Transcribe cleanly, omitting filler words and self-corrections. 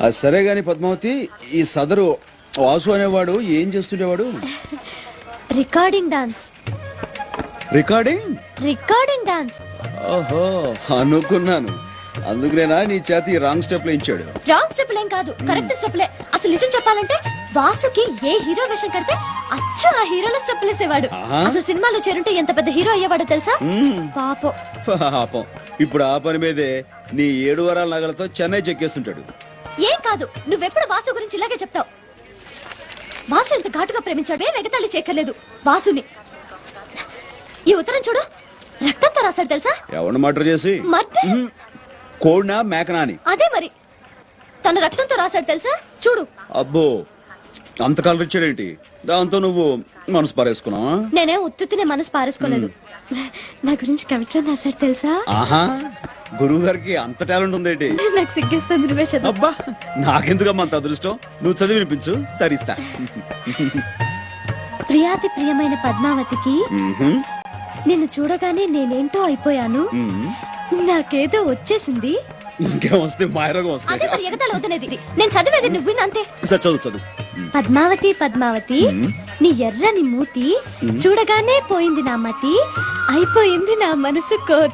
అది సరే గాని పద్మావతి, ఈ సదరు వాసు అనేవాడు ఏం చేస్తుండేవాడు? Recording dance. Recording dance. ఓహో, అనుకున్నాను. అందుకునేనా నీ చేతి రాంగ్ స్టెప్ వేయించాడు? రాంగ్ స్టెప్ ఏం కాదు, కరెక్ట్ స్టెప్లే. అసలు నిజం చెప్పాలంటే వాసుకి ఏ హీరో వేషం కడితే అచ్చు ఆ హీరోలో స్టెప్పులు వేసేవాడు. అసలు సినిమాలో చేరుంటే ఎంత పెద్ద హీరో అయ్యేవాడో తెలుసా? పాపం. ఇప్పుడు ఆ పని మీదే నీ 7 వారాల నగలతో చెన్నై చెక్కేస్తుంటాడు. ఏం కాదు, నువ్వెప్పుడు వాసు గురించి ఇలాగే చెప్తావు. వాసు ఎంత ఘాటుగా ప్రేమించాడే, వెగతాళి చేయక్కర్లేదు వాసుని. ఈ ఉత్తరం చూడు, రక్తంతో రాశాడు తెలుసా? ఎవరిని మర్డర్ చేసి? కోడ్నా మేకనా అని. అదే మరి, తన రక్తంతో రాశాడు తెలుసా? చూడు. అబ్బో, అంత కలర్ ఇచ్చాడేంటి? దాంతో నువ్వు మనసు పారేసుకున్నావా? నేనేం ఉత్తునే మనసు పారేసుకోలేదు. నా గురించి కవిత్వం రాశాడు తెలుసా? ఆహా, గురువు గారికి అంత టాలెంట్ ఉందేంటి? నాకు సిగ్గేస్తుంది, నువ్వే చదువు. అబ్బా, నాకెందుకమ్మా అంత అదృష్టం? నువ్వు చదివి వినిపించు, తరిస్తా. ప్రియాతి ప్రియమైన పద్మావతికి నిన్ను చూడగానే నేనేంటో అయిపోయాను. నాకేదో వచ్చేసింది. ఇంకేం వస్తే మాయరోగం వస్తాయి. నేను చదివేది నువ్వు అంతే. చదువు. పద్మావతి పద్మావతి, నీ ఎర్రని మూతి చూడగానే పోయింది నా మతి, అయిపోయింది నా మనసు కోతి.